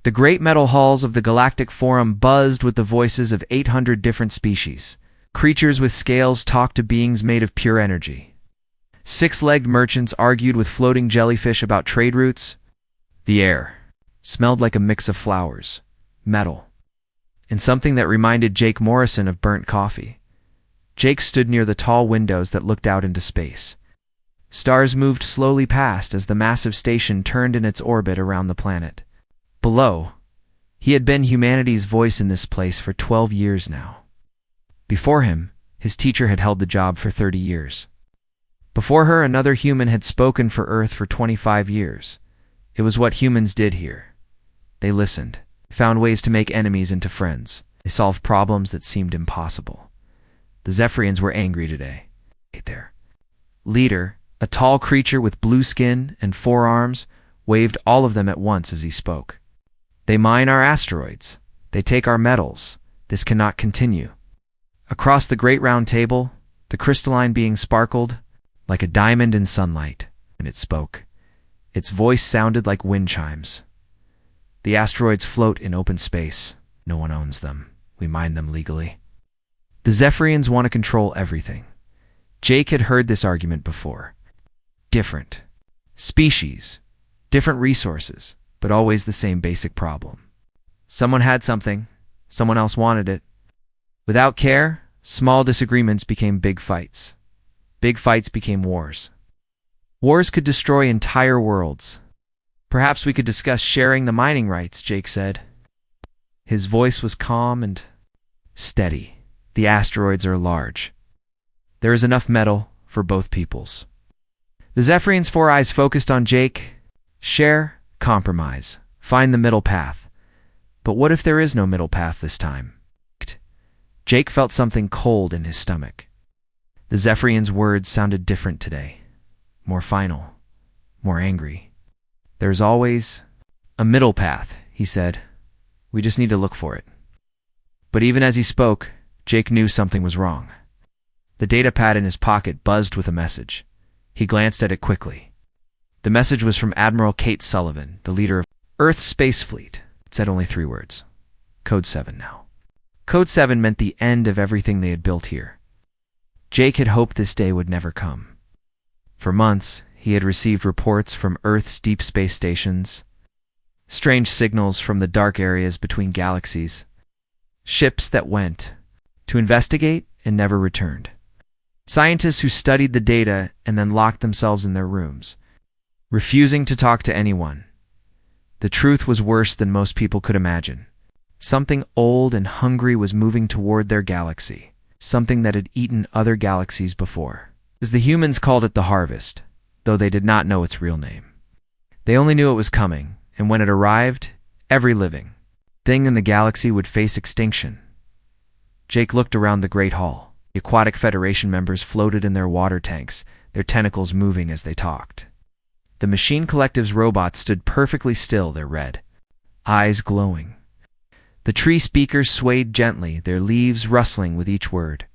The great metal halls of the Galactic Forum buzzed with the voices of 800 different species. Creatures with scales talked to beings made of pure energy. Six-legged merchants argued with floating jellyfish about trade routes. The air smelled like a mix of flowers, metal, and something that reminded Jake Morrison of burnt coffee. Jake stood near the tall windows that looked out into space. Stars moved slowly past as the massive station turned in its orbit around the planet. Below, he had been humanity's voice in this place for 12 years now. Before him, his teacher had held the job for 30 years. Before her, another human had spoken for Earth for 25 years. It was what humans did here. They listened, found ways to make enemies into friends. They solved problems that seemed impossible. The Zephyrians were angry today. Their leader, a tall creature with blue skin and 4 arms, waved all of them at once as he spoke. They mine our asteroids. They take our metals. This cannot continue. Across the great round table, the crystalline being sparkled like a diamond in sunlight, and it spoke. Its voice sounded like wind chimes. The asteroids float in open space. No one owns them. We mine them legally. The Zephyrians want to control everything. Jake had heard this argument before. Different species, different resources, but always the same basic problem. Someone had something, someone else wanted it. Without care, small disagreements became big fights. Big fights became wars. Wars could destroy entire worlds. Perhaps we could discuss sharing the mining rights, Jake said. His voice was calm and steady. The asteroids are large. There is enough metal for both peoples. The Zephyrians' 4 eyes focused on Jake. Share, compromise, find the middle path. But what if there is no middle path this time? Jake felt something cold in his stomach. The Zephyrians' words sounded different today. More final, more angry. There's always a middle path, he said. We just need to look for it. But even as he spoke, Jake knew something was wrong. The data pad in his pocket buzzed with a message. He glanced at it quickly. The message was from Admiral Kate Sullivan, the leader of Earth's space fleet. It said only 3 words. Code 7 now. Code 7 meant the end of everything they had built here. Jake had hoped this day would never come. For months, he had received reports from Earth's deep space stations, strange signals from the dark areas between galaxies, ships that went to investigate and never returned. Scientists who studied the data and then locked themselves in their rooms, refusing to talk to anyone. The truth was worse than most people could imagine. Something old and hungry was moving toward their galaxy, something that had eaten other galaxies before. As the humans called it the harvest, though they did not know its real name. They only knew it was coming, and when it arrived, every living thing in the galaxy would face extinction. Jake looked around the Great Hall. The Aquatic Federation members floated in their water tanks, their tentacles moving as they talked. The Machine Collective's robots stood perfectly still, their red eyes glowing. The tree speakers swayed gently, their leaves rustling with each word.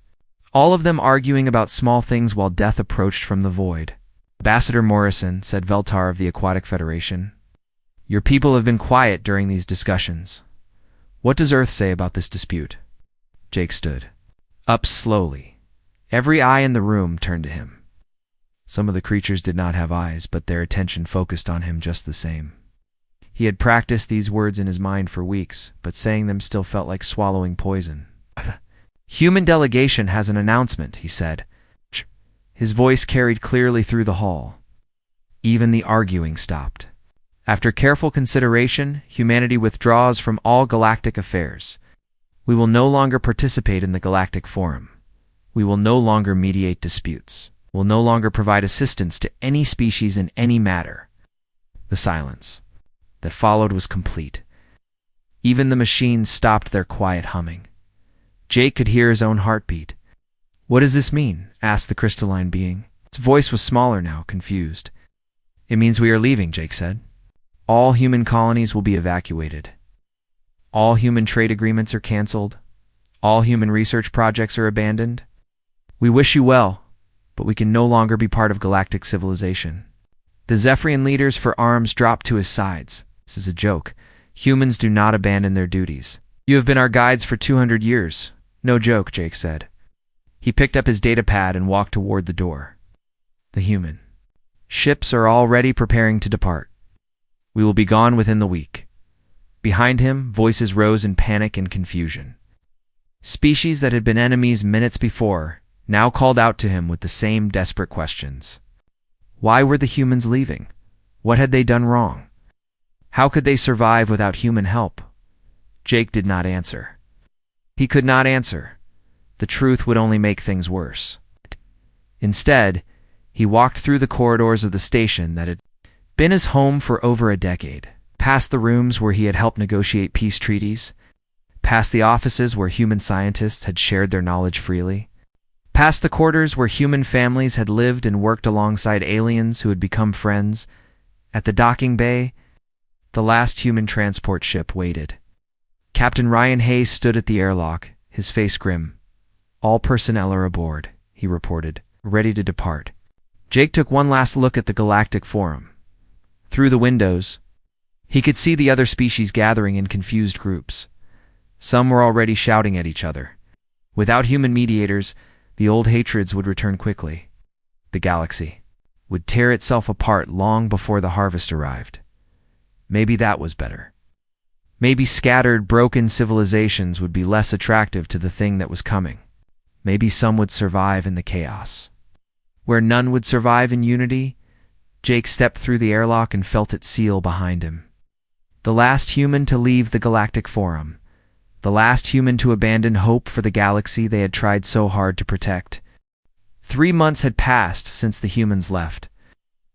All of them arguing about small things while death approached from the void. Ambassador Morrison, said Veltar of the Aquatic Federation, your people have been quiet during these discussions. What does Earth say about this dispute? Jake stood up slowly. Every eye in the room turned to him. Some of the creatures did not have eyes, but their attention focused on him just the same. He had practiced these words in his mind for weeks, but saying them still felt like swallowing poison. Human delegation has an announcement, he said. His voice carried clearly through the hall. Even the arguing stopped. After careful consideration, humanity withdraws from all galactic affairs. We will no longer participate in the Galactic Forum. We will no longer mediate disputes. We will no longer provide assistance to any species in any matter. The silence that followed was complete. Even the machines stopped their quiet humming. Jake could hear his own heartbeat. What does this mean? Asked the crystalline being. Its voice was smaller now, confused. It means we are leaving, Jake said. All human colonies will be evacuated. All human trade agreements are canceled. All human research projects are abandoned. We wish you well, but we can no longer be part of galactic civilization. The Zephyrian leaders for arms dropped to his sides. This is a joke. Humans do not abandon their duties. You have been our guides for 200 years. No joke, Jake said. He picked up his data pad and walked toward the door. The human. Ships are already preparing to depart. We will be gone within the week. Behind him, voices rose in panic and confusion. Species that had been enemies minutes before now called out to him with the same desperate questions. Why were the humans leaving? What had they done wrong? How could they survive without human help? Jake did not answer. He could not answer. The truth would only make things worse. Instead, he walked through the corridors of the station that had been his home for over a decade, past the rooms where he had helped negotiate peace treaties, past the offices where human scientists had shared their knowledge freely, past the quarters where human families had lived and worked alongside aliens who had become friends. At the docking bay, the last human transport ship waited. Captain Ryan Hayes stood at the airlock, his face grim. All personnel are aboard, he reported, ready to depart. Jake took one last look at the Galactic Forum. Through the windows, he could see the other species gathering in confused groups. Some were already shouting at each other. Without human mediators, the old hatreds would return quickly. The galaxy would tear itself apart long before the harvest arrived. Maybe that was better. Maybe scattered, broken civilizations would be less attractive to the thing that was coming. Maybe some would survive in the chaos. Where none would survive in unity, Jake stepped through the airlock and felt it seal behind him. The last human to leave the Galactic Forum. The last human to abandon hope for the galaxy they had tried so hard to protect. 3 months had passed since the humans left,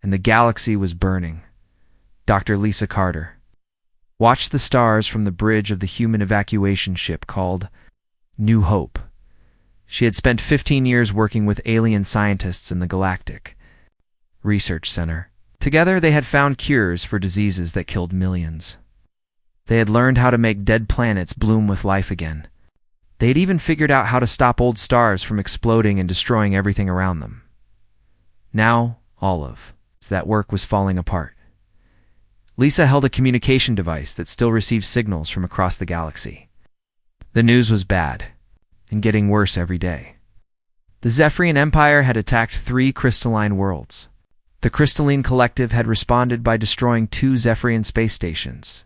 and the galaxy was burning. Dr. Lisa Carter watched the stars from the bridge of the human evacuation ship called New Hope. She had spent 15 years working with alien scientists in the Galactic Research Center. Together, they had found cures for diseases that killed millions. They had learned how to make dead planets bloom with life again. They had even figured out how to stop old stars from exploding and destroying everything around them. Now, all of that work was falling apart. Lisa held a communication device that still received signals from across the galaxy. The news was bad, and getting worse every day. The Zephyrian Empire had attacked 3 crystalline worlds. The Crystalline Collective had responded by destroying 2 Zephyrian space stations.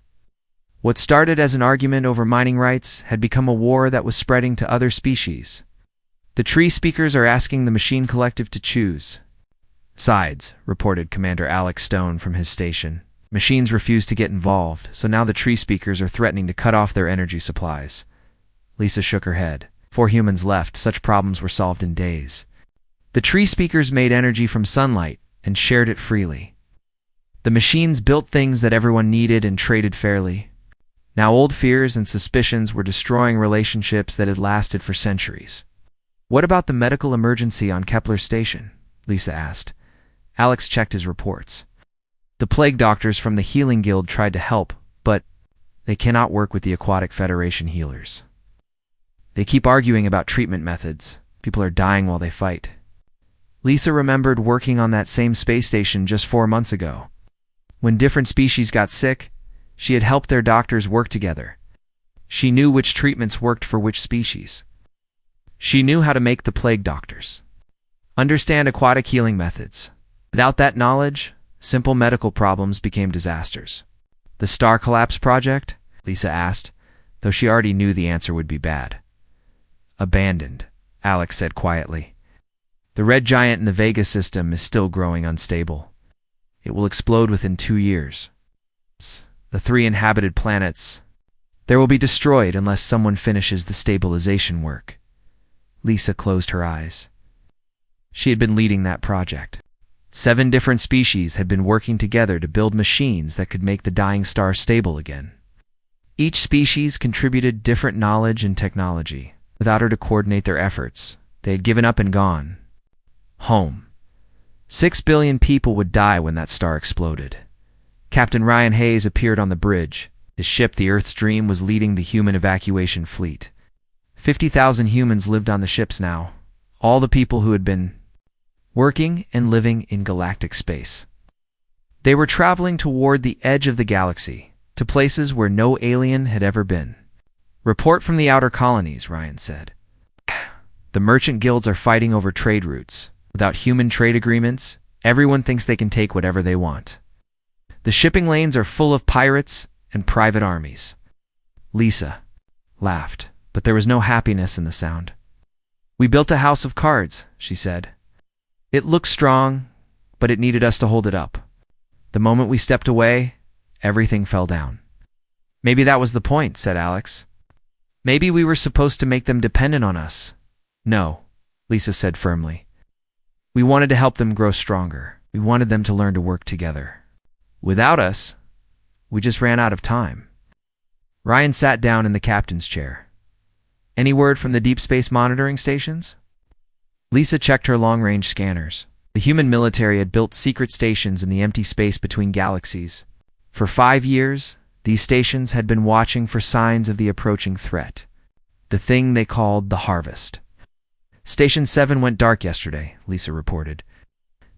What started as an argument over mining rights had become a war that was spreading to other species. The Tree Speakers are asking the Machine Collective to choose sides, reported Commander Alex Stone from his station. Machines refused to get involved, so now the Tree Speakers are threatening to cut off their energy supplies. Lisa shook her head. 4 humans left, such problems were solved in days. The Tree Speakers made energy from sunlight and shared it freely. The machines built things that everyone needed and traded fairly. Now old fears and suspicions were destroying relationships that had lasted for centuries. What about the medical emergency on Kepler Station? Lisa asked. Alex checked his reports. The plague doctors from the Healing Guild tried to help, but they cannot work with the Aquatic Federation healers. They keep arguing about treatment methods. People are dying while they fight. Lisa remembered working on that same space station just 4 months ago. When different species got sick, she had helped their doctors work together. She knew which treatments worked for which species. She knew how to make the plague doctors understand aquatic healing methods. Without that knowledge, simple medical problems became disasters. The Star Collapse Project? Lisa asked, though she already knew the answer would be bad. Abandoned, Alex said quietly. The red giant in the Vega system is still growing unstable. It will explode within 2 years. The 3 inhabited planets, they will be destroyed unless someone finishes the stabilization work. Lisa closed her eyes. She had been leading that project. 7 different species had been working together to build machines that could make the dying star stable again. Each species contributed different knowledge and technology. Without her to coordinate their efforts, they had given up and gone home. 6 billion people would die when that star exploded. Captain Ryan Hayes appeared on the bridge. His ship, the Earth's Dream, was leading the human evacuation fleet. 50,000 humans lived on the ships now, all the people who had been working and living in galactic space. They were traveling toward the edge of the galaxy, to places where no alien had ever been. Report from the outer colonies, Ryan said. The merchant guilds are fighting over trade routes. Without human trade agreements, everyone thinks they can take whatever they want. The shipping lanes are full of pirates and private armies. Lisa laughed, but there was no happiness in the sound. We built a house of cards, she said. It looked strong, but it needed us to hold it up. The moment we stepped away, everything fell down. Maybe that was the point, said Alex. Maybe we were supposed to make them dependent on us. No, Lisa said firmly. We wanted to help them grow stronger. We wanted them to learn to work together. Without us, we just ran out of time. Ryan sat down in the captain's chair. Any word from the deep space monitoring stations? Lisa checked her long-range scanners. The human military had built secret stations in the empty space between galaxies. For 5 years, these stations had been watching for signs of the approaching threat, the thing they called the harvest. Station 7 went dark yesterday, Lisa reported.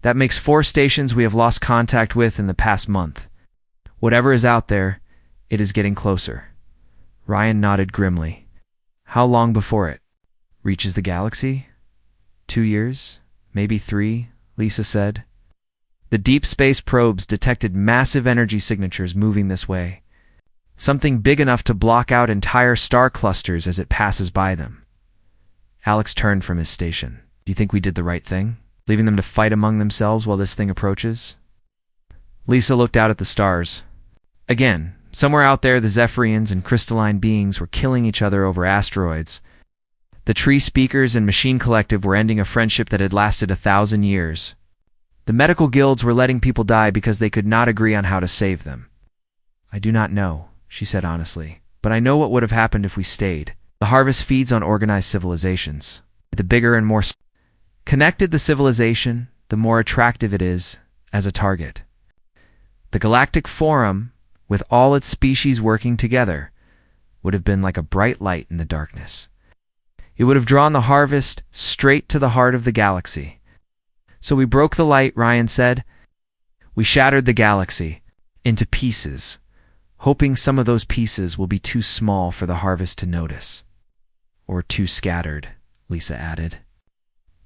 That makes 4 stations we have lost contact with in the past month. Whatever is out there, it is getting closer. Ryan nodded grimly. How long before it reaches the galaxy? 2 years? Maybe 3, Lisa said. The deep space probes detected massive energy signatures moving this way. Something big enough to block out entire star clusters as it passes by them. Alex turned from his station. Do you think we did the right thing? Leaving them to fight among themselves while this thing approaches? Lisa looked out at the stars. Again, somewhere out there, the Zephyrians and crystalline beings were killing each other over asteroids. The Tree Speakers and Machine Collective were ending a friendship that had lasted 1,000 years. The medical guilds were letting people die because they could not agree on how to save them. I do not know, she said honestly, but I know what would have happened if we stayed. The harvest feeds on organized civilizations. The bigger and more connected the civilization, the more attractive it is as a target. The Galactic Forum, with all its species working together, would have been like a bright light in the darkness. It would have drawn the harvest straight to the heart of the galaxy. So we broke the light, Ryan said. We shattered the galaxy into pieces, hoping some of those pieces will be too small for the harvest to notice. Or too scattered, Lisa added.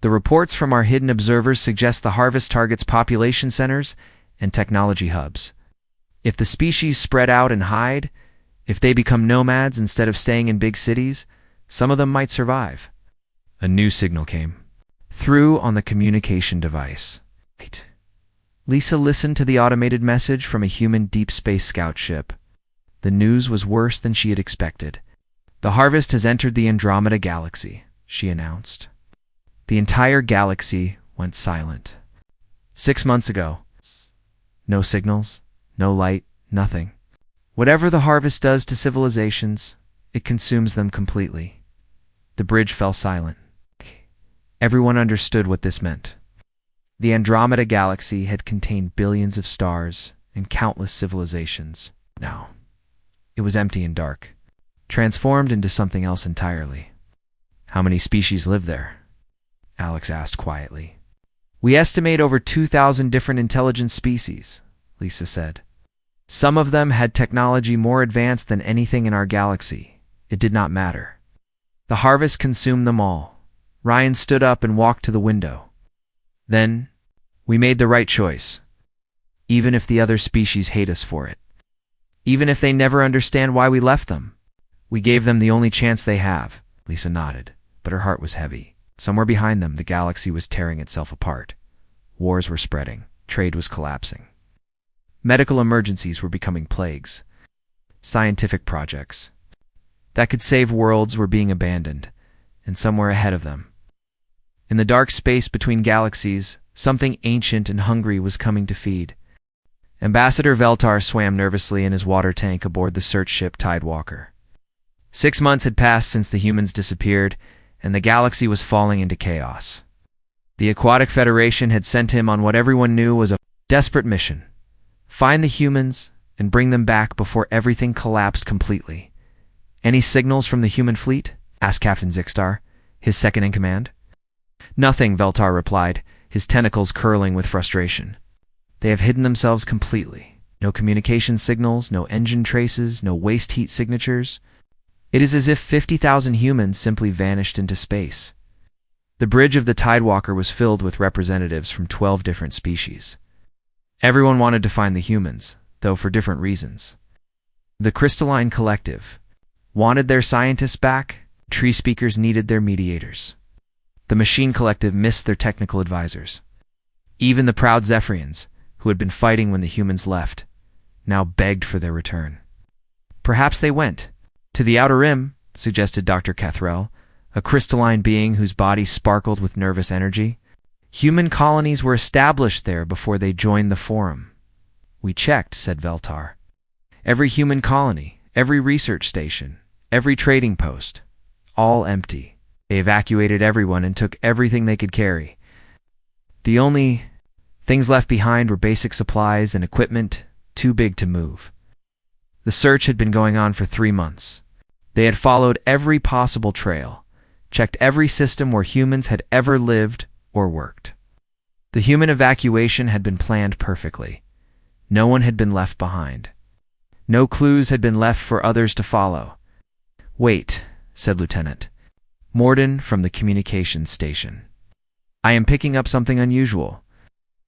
The reports from our hidden observers suggest the harvest targets population centers and technology hubs. If the species spread out and hide, if they become nomads instead of staying in big cities, some of them might survive. A new signal came through on the communication device. Lisa listened to the automated message from a human deep space scout ship. The news was worse than she had expected. The harvest has entered the Andromeda galaxy, she announced. The entire galaxy went silent. 6 months ago. No signals, no light, nothing. Whatever the harvest does to civilizations, it consumes them completely. The bridge fell silent. Everyone understood what this meant. The Andromeda galaxy had contained billions of stars and countless civilizations. Now, it was empty and dark, transformed into something else entirely. How many species live there? Alex asked quietly. We estimate over 2,000 different intelligent species, Lisa said. Some of them had technology more advanced than anything in our galaxy. It did not matter. The harvest consumed them all. Ryan stood up and walked to the window. Then, we made the right choice. Even if the other species hate us for it. Even if they never understand why we left them. We gave them the only chance they have. Lisa nodded, but her heart was heavy. Somewhere behind them, the galaxy was tearing itself apart. Wars were spreading. Trade was collapsing. Medical emergencies were becoming plagues. Scientific projects that could save worlds were being abandoned, and somewhere ahead of them. In the dark space between galaxies, something ancient and hungry was coming to feed. Ambassador Veltar swam nervously in his water tank aboard the search ship Tidewalker. 6 months had passed since the humans disappeared, and the galaxy was falling into chaos. The Aquatic Federation had sent him on what everyone knew was a desperate mission. Find the humans and bring them back before everything collapsed completely. Any signals from the human fleet? Asked Captain Zixstar, his second in command. Nothing, Veltar replied, his tentacles curling with frustration. They have hidden themselves completely. No communication signals, no engine traces, no waste heat signatures. It is as if 50,000 humans simply vanished into space. The bridge of the Tidewalker was filled with representatives from 12 different species. Everyone wanted to find the humans, though for different reasons. The Crystalline Collective wanted their scientists back. Tree Speakers needed their mediators. The Machine Collective missed their technical advisors. Even the proud Zephyrians, who had been fighting when the humans left, now begged for their return. Perhaps they went to the Outer Rim, suggested Dr. Kethrel, a crystalline being whose body sparkled with nervous energy. Human colonies were established there before they joined the Forum. We checked, said Veltar. Every human colony, every research station, every trading post, all empty. They evacuated everyone and took everything they could carry. The only things left behind were basic supplies and equipment too big to move. The search had been going on for 3 months. They had followed every possible trail, checked every system where humans had ever lived or worked. The human evacuation had been planned perfectly. No one had been left behind. No clues had been left for others to follow. Wait, said Lieutenant Morden from the communications station. I am picking up something unusual.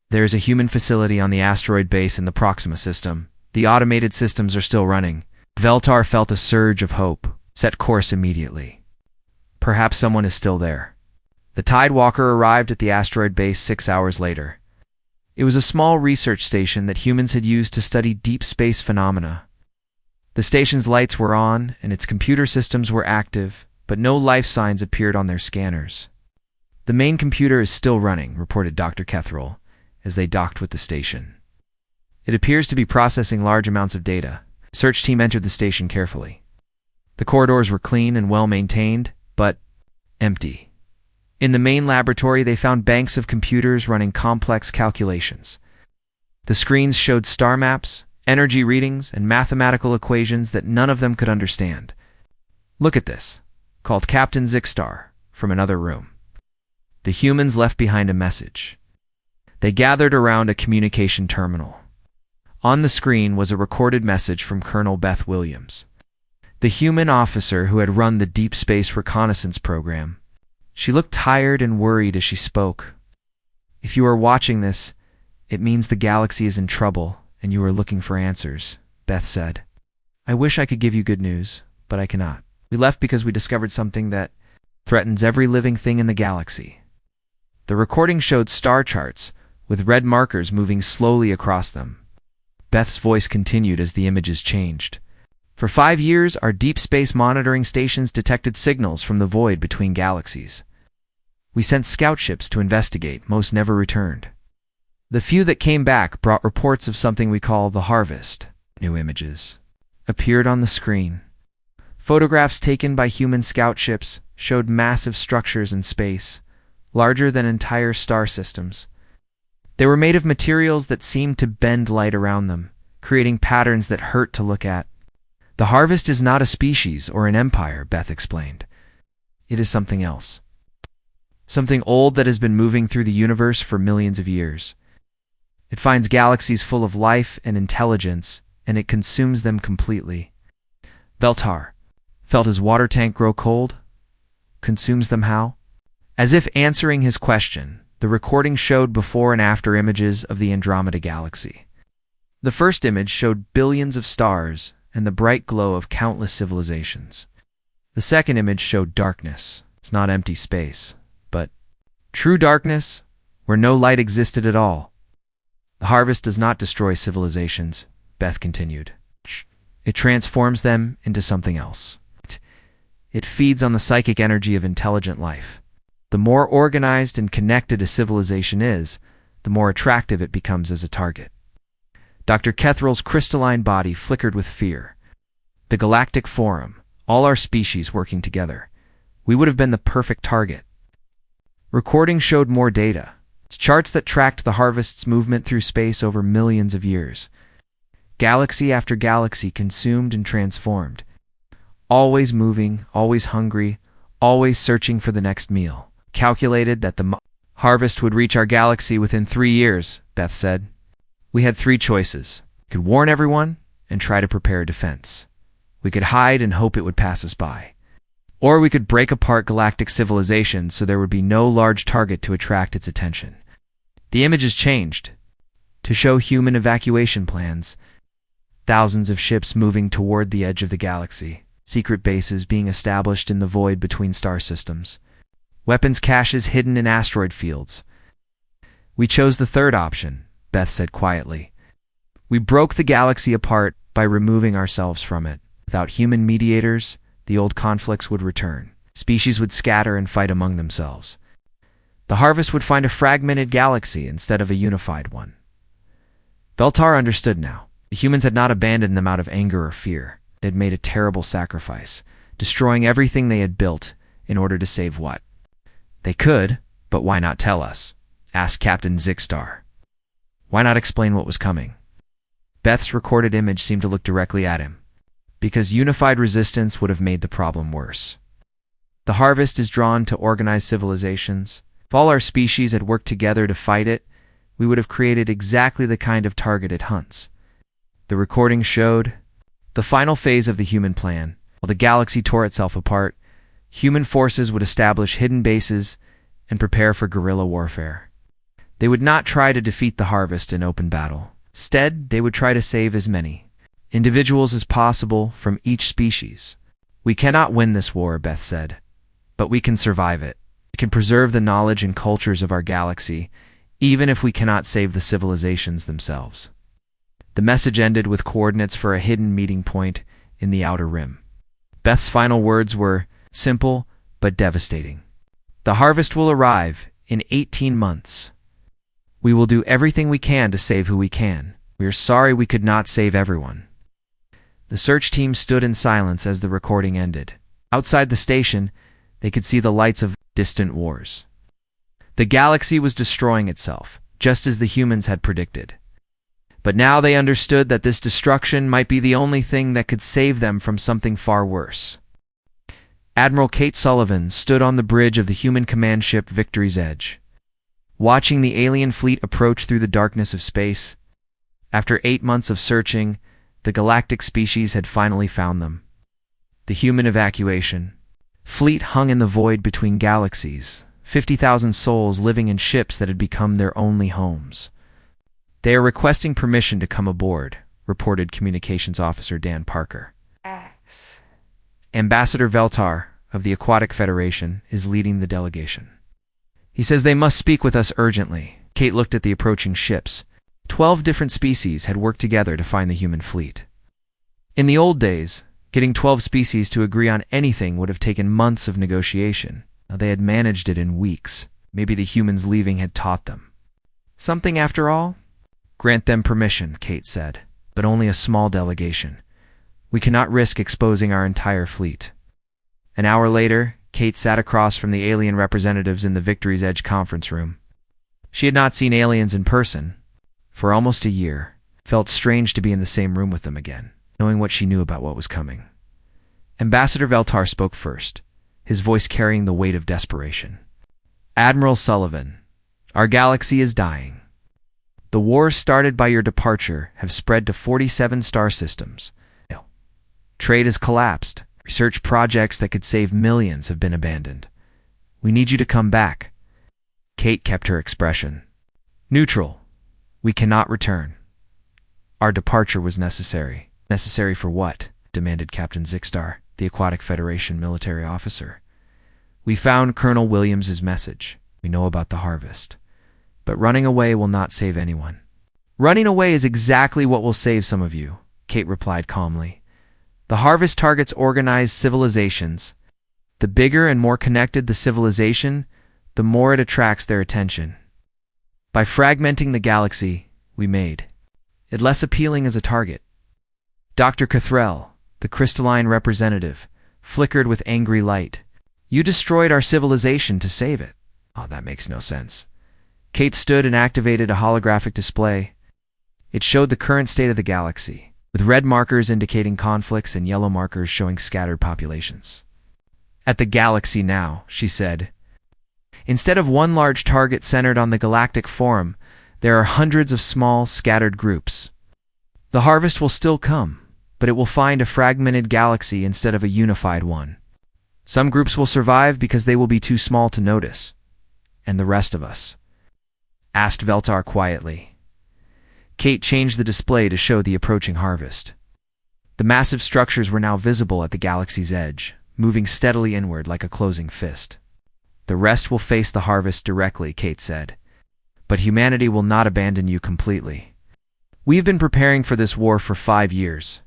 There is a human facility on the asteroid base in the Proxima system. The automated systems are still running. Veltar felt a surge of hope. Set course immediately. Perhaps someone is still there. The Tidewalker arrived at the asteroid base 6 hours later. It was a small research station that humans had used to study deep space phenomena. The station's lights were on, and its computer systems were active, but no life signs appeared on their scanners. The main computer is still running, reported Dr. Kethrel, as they docked with the station. It appears to be processing large amounts of data. The search team entered the station carefully. The corridors were clean and well-maintained, but empty. In the main laboratory, they found banks of computers running complex calculations. The screens showed star maps, energy readings, and mathematical equations that none of them could understand. Look at this, called Captain Zixstar from another room. The humans left behind a message. They gathered around a communication terminal. On the screen was a recorded message from Colonel Beth Williams, the human officer who had run the Deep Space Reconnaissance Program. She looked tired and worried as she spoke. If you are watching this, it means the galaxy is in trouble and you are looking for answers, Beth said. I wish I could give you good news, but I cannot. We left because we discovered something that threatens every living thing in the galaxy. The recording showed star charts with red markers moving slowly across them. Beth's voice continued as the images changed. For 5 years, our deep space monitoring stations detected signals from the void between galaxies. We sent scout ships to investigate, most never returned. The few that came back brought reports of something we call the Harvest. New images appeared on the screen. Photographs taken by human scout ships showed massive structures in space, larger than entire star systems. They were made of materials that seemed to bend light around them, creating patterns that hurt to look at. The Harvest is not a species or an empire, Beth explained. It is something else. Something old that has been moving through the universe for millions of years. It finds galaxies full of life and intelligence, and it consumes them completely. Veltar felt his water tank grow cold. Consumes them how? As if answering his question, the recording showed before and after images of the Andromeda Galaxy. The first image showed billions of stars and the bright glow of countless civilizations. The second image showed darkness. It's not empty space, but true darkness where no light existed at all. The Harvest does not destroy civilizations, Beth continued. It transforms them into something else. It feeds on the psychic energy of intelligent life. The more organized and connected a civilization is, the more attractive it becomes as a target. Dr. Kethrel's crystalline body flickered with fear. The Galactic Forum, all our species working together. We would have been the perfect target. Recording showed more data. Charts that tracked the Harvest's movement through space over millions of years. Galaxy after galaxy consumed and transformed. Always moving, always hungry, always searching for the next meal. Calculated that the Harvest would reach our galaxy within 3 years, Beth said. We had 3 choices. We could warn everyone and try to prepare a defense. We could hide and hope it would pass us by. Or we could break apart galactic civilizations so there would be no large target to attract its attention. The image has changed to show human evacuation plans. Thousands of ships moving toward the edge of the galaxy. Secret bases being established in the void between star systems. Weapons caches hidden in asteroid fields. We chose the third option, Beth said quietly. We broke the galaxy apart by removing ourselves from it. Without human mediators, the old conflicts would return. Species would scatter and fight among themselves. The harvest would find a fragmented galaxy instead of a unified one. Veltar understood now. The humans had not abandoned them out of anger or fear. They had made a terrible sacrifice, destroying everything they had built in order to save what? They could, but why not tell us? Asked Captain Zixstar. Why not explain what was coming? Beth's recorded image seemed to look directly at him. Because unified resistance would have made the problem worse. The harvest is drawn to organized civilizations. If all our species had worked together to fight it, we would have created exactly the kind of target it hunts. The recording showed the final phase of the human plan. While the galaxy tore itself apart, human forces would establish hidden bases and prepare for guerrilla warfare. They would not try to defeat the harvest in open battle. Instead, they would try to save as many individuals as possible from each species. We cannot win this war, Beth said, but we can survive it. We can preserve the knowledge and cultures of our galaxy, even if we cannot save the civilizations themselves. The message ended with coordinates for a hidden meeting point in the outer rim. Beth's final words were simple but devastating. The harvest will arrive in 18 months. We will do everything we can to save who we can. We are sorry we could not save everyone. The search team stood in silence as the recording ended. Outside the station, they could see the lights of distant wars. The galaxy was destroying itself, just as the humans had predicted. But now they understood that this destruction might be the only thing that could save them from something far worse. Admiral Kate Sullivan stood on the bridge of the human command ship Victory's Edge, watching the alien fleet approach through the darkness of space. After 8 months of searching, the galactic species had finally found them. The human evacuation fleet hung in the void between galaxies, 50,000 souls living in ships that had become their only homes. They are requesting permission to come aboard, reported Communications Officer Dan Parker. Ambassador Veltar of the Aquatic Federation is leading the delegation. He says they must speak with us urgently. Kate looked at the approaching ships. 12 different species had worked together to find the human fleet. In the old days, getting 12 species to agree on anything would have taken months of negotiation. Now they had managed it in weeks. Maybe the humans leaving had taught them something after all? Grant them permission, Kate said, but only a small delegation. We cannot risk exposing our entire fleet. An hour later, Kate sat across from the alien representatives in the Victory's Edge conference room. She had not seen aliens in person for almost a year. It felt strange to be in the same room with them again, knowing what she knew about what was coming. Ambassador Veltar spoke first, his voice carrying the weight of desperation. Admiral Sullivan, our galaxy is dying. The wars started by your departure have spread to 47 star systems. Trade has collapsed. Research projects that could save millions have been abandoned. We need you to come back. Kate kept her expression neutral. We cannot return. Our departure was necessary. Necessary for what? Demanded Captain Zixstar, the Aquatic Federation military officer. We found Colonel Williams's message. We know about the harvest. But running away will not save anyone. Running away is exactly what will save some of you, Kate replied calmly. The harvest targets organized civilizations. The bigger and more connected the civilization, the more it attracts their attention. By fragmenting the galaxy, we made it less appealing as a target. Dr. Cathrell, the crystalline representative, flickered with angry light. You destroyed our civilization to save it. Oh, that makes no sense. Kate stood and activated a holographic display. It showed the current state of the galaxy, with red markers indicating conflicts and yellow markers showing scattered populations. At the galaxy now, she said. Instead of one large target centered on the galactic forum, there are hundreds of small, scattered groups. The harvest will still come, but it will find a fragmented galaxy instead of a unified one. Some groups will survive because they will be too small to notice. And the rest of us? Asked Veltar quietly. Kate changed the display to show the approaching harvest. The massive structures were now visible at the galaxy's edge, moving steadily inward like a closing fist. The rest will face the harvest directly, Kate said. But humanity will not abandon you completely. We've been preparing for this war for 5 years.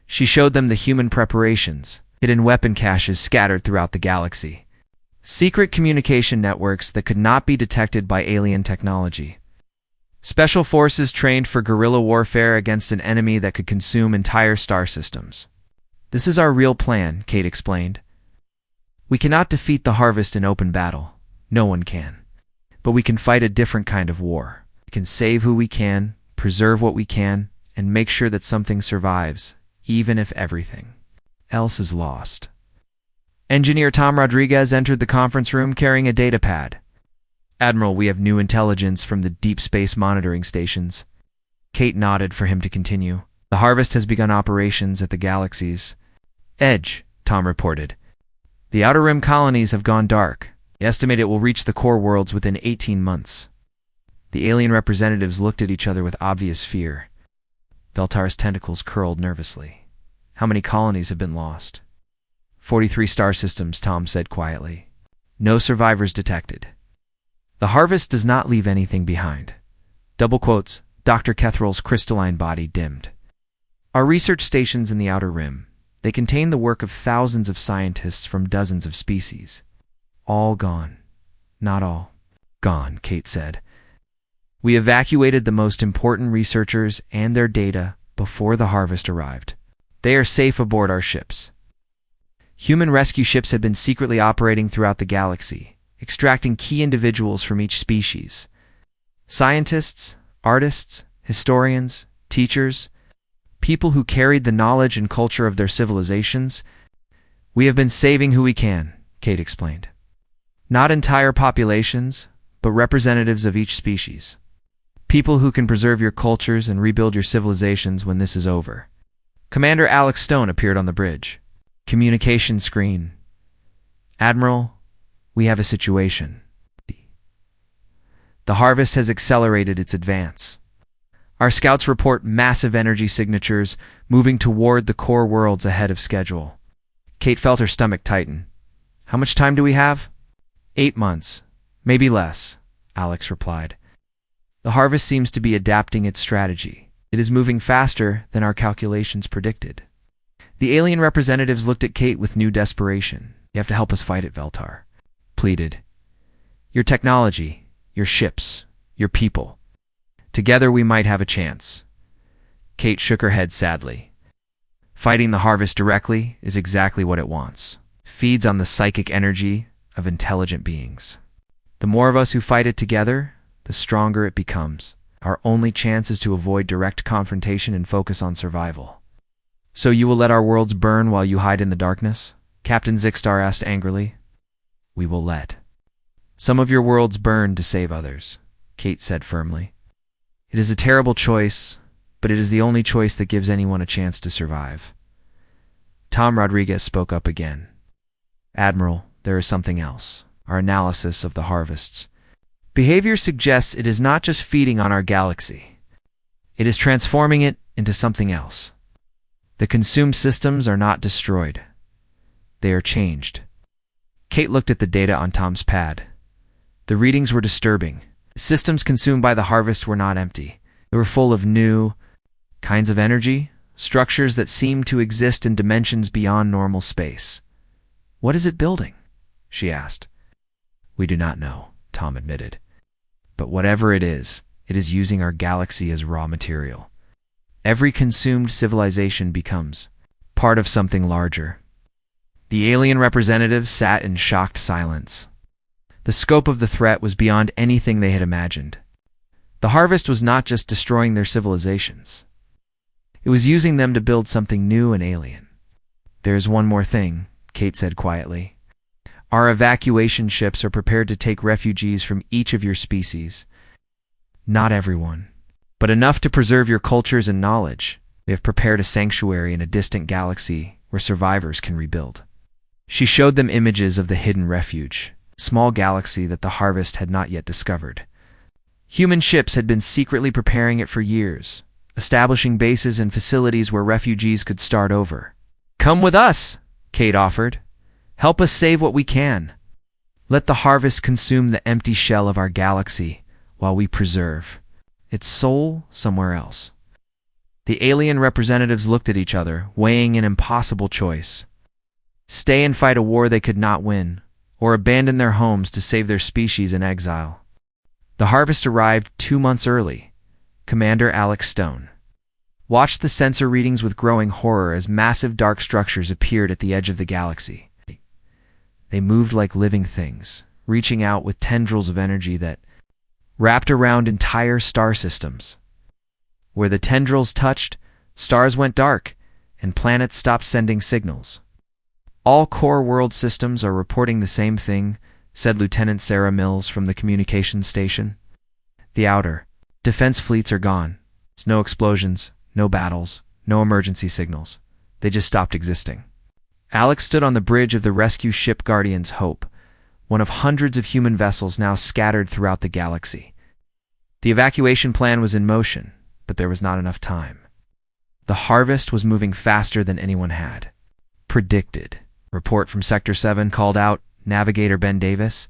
She showed them the human preparations, hidden weapon caches scattered throughout the galaxy. Secret communication networks that could not be detected by alien technology. Special forces trained for guerrilla warfare against an enemy that could consume entire star systems. This is our real plan, Kate explained. We cannot defeat the harvest in open battle. No one can. But we can fight a different kind of war. We can save who we can, preserve what we can, and make sure that something survives, even if everything else is lost. Engineer Tom Rodriguez entered the conference room carrying a datapad. Admiral, we have new intelligence from the deep space monitoring stations. Kate nodded for him to continue. The harvest has begun operations at the galaxy's edge, Tom reported. The Outer Rim colonies have gone dark. They estimate it will reach the core worlds within 18 months. The alien representatives looked at each other with obvious fear. Veltar's tentacles curled nervously. How many colonies have been lost? 43 star systems, Tom said quietly. No survivors detected. The harvest does not leave anything behind. Double quotes, Dr. Kethral's crystalline body dimmed. Our research stations in the Outer Rim, they contain the work of thousands of scientists from dozens of species. All gone. Not all. Gone, Kate said. We evacuated the most important researchers and their data before the harvest arrived. They are safe aboard our ships. Human rescue ships have been secretly operating throughout the galaxy, extracting key individuals from each species. Scientists, artists, historians, teachers, people who carried the knowledge and culture of their civilizations. We have been saving who we can, Kate explained. Not entire populations, but representatives of each species. People who can preserve your cultures and rebuild your civilizations when this is over. Commander Alex Stone appeared on the bridge. Communication screen. Admiral, we have a situation. The harvest has accelerated its advance. Our scouts report massive energy signatures moving toward the core worlds ahead of schedule. Kate felt her stomach tighten. How much time do we have? 8 months. Maybe less, Alex replied. The harvest seems to be adapting its strategy. It is moving faster than our calculations predicted. The alien representatives looked at Kate with new desperation. You have to help us fight it, Veltar pleaded. Your technology, your ships, your people. Together we might have a chance. Kate shook her head sadly. Fighting the harvest directly is exactly what it wants. Feeds on the psychic energy of intelligent beings. The more of us who fight it together, the stronger it becomes. Our only chance is to avoid direct confrontation and focus on survival. So you will let our worlds burn while you hide in the darkness? Captain Zixstar asked angrily. We will let some of your worlds burn to save others, Kate said firmly. It is a terrible choice, but it is the only choice that gives anyone a chance to survive. Tom Rodriguez spoke up again. Admiral, there is something else. Our analysis of the harvests. Behavior suggests it is not just feeding on our galaxy. It is transforming it into something else. The consumed systems are not destroyed. They are changed. Kate looked at the data on Tom's pad. The readings were disturbing. The systems consumed by the harvest were not empty. They were full of new kinds of energy, structures that seemed to exist in dimensions beyond normal space. What is it building? She asked. We do not know, Tom admitted. But whatever it is using our galaxy as raw material. Every consumed civilization becomes part of something larger. The alien representatives sat in shocked silence. The scope of the threat was beyond anything they had imagined. The harvest was not just destroying their civilizations. It was using them to build something new and alien. There is one more thing, Kate said quietly. Our evacuation ships are prepared to take refugees from each of your species. Not everyone. but enough to preserve your cultures and knowledge. They have prepared a sanctuary in a distant galaxy where survivors can rebuild. She showed them images of the hidden refuge, a small galaxy that the Harvest had not yet discovered. Human ships had been secretly preparing it for years, establishing bases and facilities where refugees could start over. "Come with us," Kate offered. "Help us save what we can. Let the Harvest consume the empty shell of our galaxy while we preserve its soul somewhere else." The alien representatives looked at each other, weighing an impossible choice. Stay and fight a war they could not win, or abandon their homes to save their species in exile. The Harvest arrived 2 months early. Commander Alex Stone watched the sensor readings with growing horror as massive dark structures appeared at the edge of the galaxy. They moved like living things, reaching out with tendrils of energy that wrapped around entire star systems. Where the tendrils touched, stars went dark, and planets stopped sending signals. "All core world systems are reporting the same thing," said Lieutenant Sarah Mills from the communications station. "The outer defense fleets are gone. It's no explosions, no battles, no emergency signals. They just stopped existing." Alex stood on the bridge of the rescue ship Guardian's Hope, one of hundreds of human vessels now scattered throughout the galaxy. The evacuation plan was in motion, but there was not enough time. The Harvest was moving faster than anyone had predicted. Report from Sector 7 called out, "Navigator Ben Davis,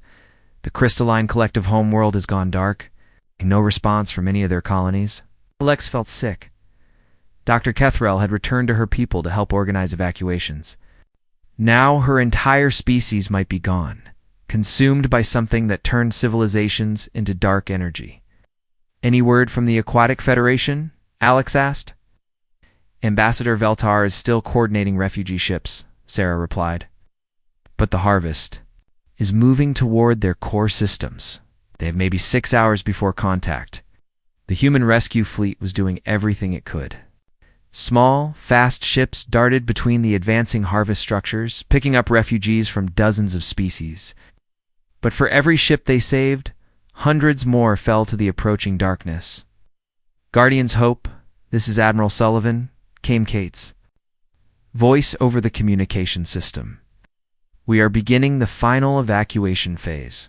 the crystalline collective homeworld has gone dark." No response from any of their colonies. Alex felt sick. Dr. Kethrel had returned to her people to help organize evacuations. Now her entire species might be gone, consumed by something that turned civilizations into dark energy. "Any word from the Aquatic Federation?" Alex asked. "Ambassador Veltar is still coordinating refugee ships," Sarah replied. "But the Harvest is moving toward their core systems. They have maybe 6 hours before contact." The human rescue fleet was doing everything it could. Small, fast ships darted between the advancing Harvest structures, picking up refugees from dozens of species. But for every ship they saved, hundreds more fell to the approaching darkness. "Guardian's Hope, this is Admiral Sullivan," came Kate's voice over the communication system. "We are beginning the final evacuation phase.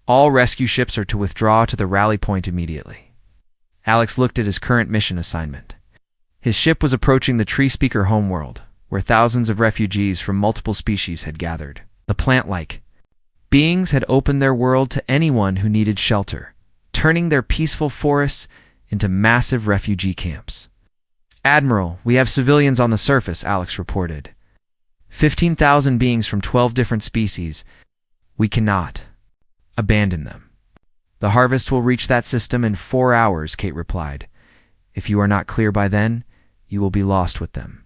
All rescue ships are to withdraw to the rally point immediately." Alex looked at his current mission assignment. His ship was approaching the Tree Speaker homeworld, where thousands of refugees from multiple species had gathered. The plant-like beings had opened their world to anyone who needed shelter, turning their peaceful forests into massive refugee camps. "Admiral, we have civilians on the surface," Alex reported. 15,000 beings from 12 different species. "We cannot abandon them." "The Harvest will reach that system in 4 hours," Kate replied. "If you are not clear by then, you will be lost with them."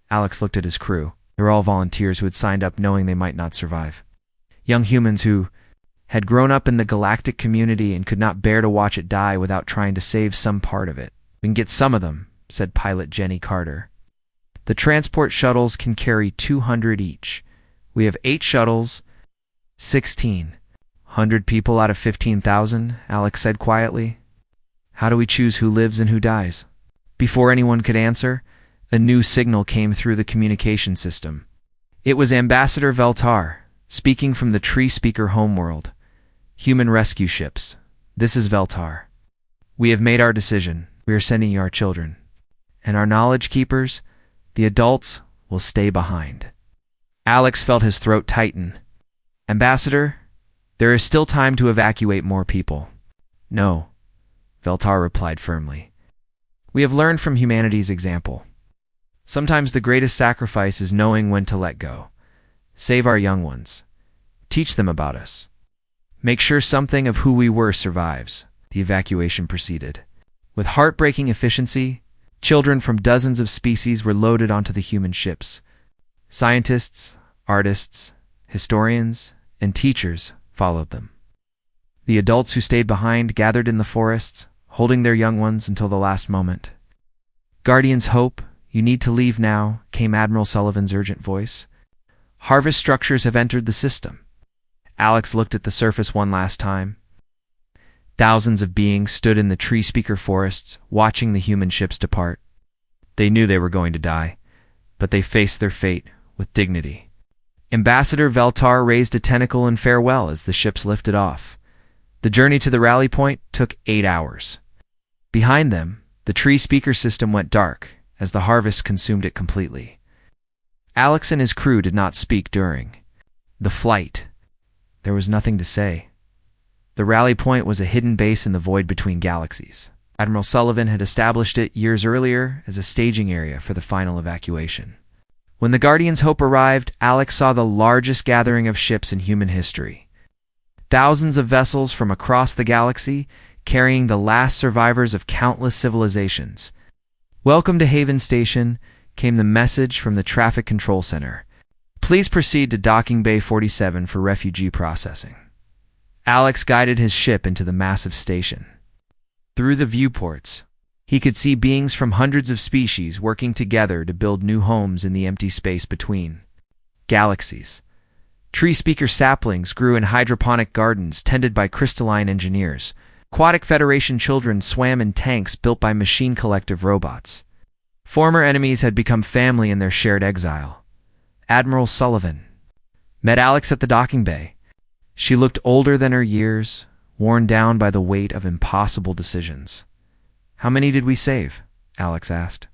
Alex looked at his crew. They were all volunteers who had signed up knowing they might not survive. Young humans who had grown up in the galactic community and could not bear to watch it die without trying to save some part of it. "We can get some of them," said pilot Jenny Carter. "The transport shuttles can carry 200 each. We have 8 shuttles, 1,600 people out of 15,000, Alex said quietly. "How do we choose who lives and who dies?" Before anyone could answer, a new signal came through the communication system. It was Ambassador Veltar, speaking from the Tree Speaker homeworld. "Human rescue ships. This is Veltar. We have made our decision. We are sending you our children. And our knowledge keepers, the adults, will stay behind." Alex felt his throat tighten. "Ambassador, there is still time to evacuate more people." "No," Veltar replied firmly. "We have learned from humanity's example. Sometimes the greatest sacrifice is knowing when to let go. Save our young ones. Teach them about us. Make sure something of who we were survives." The evacuation proceeded. With heartbreaking efficiency, children from dozens of species were loaded onto the human ships. Scientists, artists, historians, and teachers followed them. The adults who stayed behind gathered in the forests, holding their young ones until the last moment. "Guardian's Hope, you need to leave now," came Admiral Sullivan's urgent voice. "Harvest structures have entered the system." Alex looked at the surface one last time. Thousands of beings stood in the tree-speaker forests, watching the human ships depart. They knew they were going to die, but they faced their fate with dignity. Ambassador Veltar raised a tentacle in farewell as the ships lifted off. The journey to the rally point took 8 hours. Behind them, the tree-speaker system went dark as the harvest consumed it completely. Alex and his crew did not speak during the flight. There was nothing to say. The rally point was a hidden base in the void between galaxies. Admiral Sullivan had established it years earlier as a staging area for the final evacuation. When the Guardian's Hope arrived, Alex saw the largest gathering of ships in human history. Thousands of vessels from across the galaxy, carrying the last survivors of countless civilizations. "Welcome to Haven Station," came the message from the Traffic Control Center. "Please proceed to Docking Bay 47 for refugee processing." Alex guided his ship into the massive station. Through the viewports, he could see beings from hundreds of species working together to build new homes in the empty space between galaxies. Tree-speaker saplings grew in hydroponic gardens tended by crystalline engineers. Aquatic Federation children swam in tanks built by machine collective robots. Former enemies had become family in their shared exile. Admiral Sullivan met Alex at the docking bay. She looked older than her years, worn down by the weight of impossible decisions. "How many did we save?" Alex asked.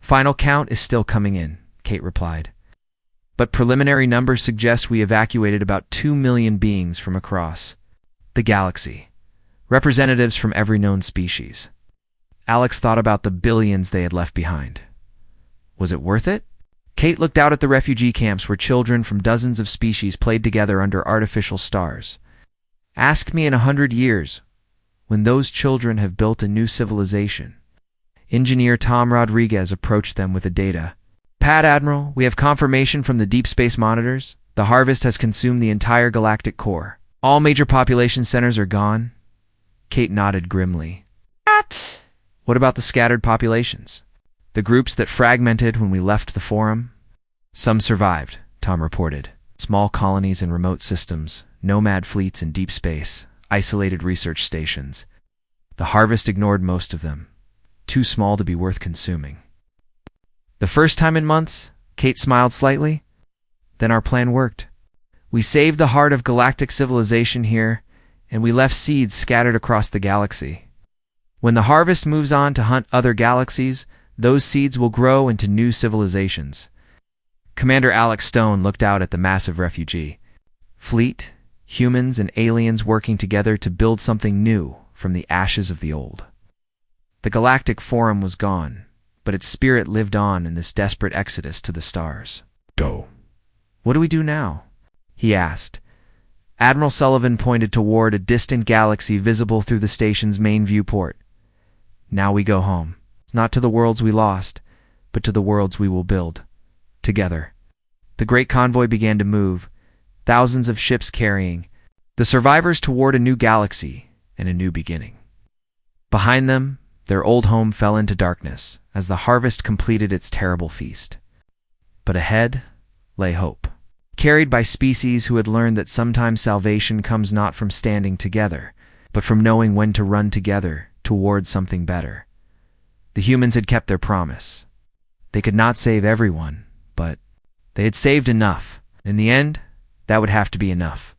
"Final count is still coming in," Kate replied. "But preliminary numbers suggest we evacuated about 2 million beings from across the galaxy, representatives from every known species." Alex thought about the billions they had left behind. Was it worth it? Kate looked out at the refugee camps where children from dozens of species played together under artificial stars. "Ask me in 100 years, when those children have built a new civilization." Engineer Tom Rodriguez approached them with the data. "Pad Admiral, we have confirmation from the deep space monitors. The harvest has consumed the entire galactic core. All major population centers are gone." Kate nodded grimly. "What about the scattered populations? The groups that fragmented when we left the forum?" "Some survived," Tom reported. "Small colonies in remote systems, nomad fleets in deep space, isolated research stations. The harvest ignored most of them. Too small to be worth consuming." "The first time in months," Kate smiled slightly. "Then our plan worked. We saved the heart of galactic civilization here, and we left seeds scattered across the galaxy. When the harvest moves on to hunt other galaxies, those seeds will grow into new civilizations." Commander Alex Stone looked out at the massive refugee fleet, humans and aliens working together to build something new from the ashes of the old. The Galactic Forum was gone, but its spirit lived on in this desperate exodus to the stars. Go. "What do we do now?" he asked. Admiral Sullivan pointed toward a distant galaxy visible through the station's main viewport. "Now we go home. Not to the worlds we lost, but to the worlds we will build. Together." The great convoy began to move, thousands of ships carrying the survivors toward a new galaxy and a new beginning. Behind them, their old home fell into darkness as the harvest completed its terrible feast. But ahead lay hope, carried by species who had learned that sometimes salvation comes not from standing together, but from knowing when to run together toward something better. The humans had kept their promise. They could not save everyone, but they had saved enough. In the end, that would have to be enough.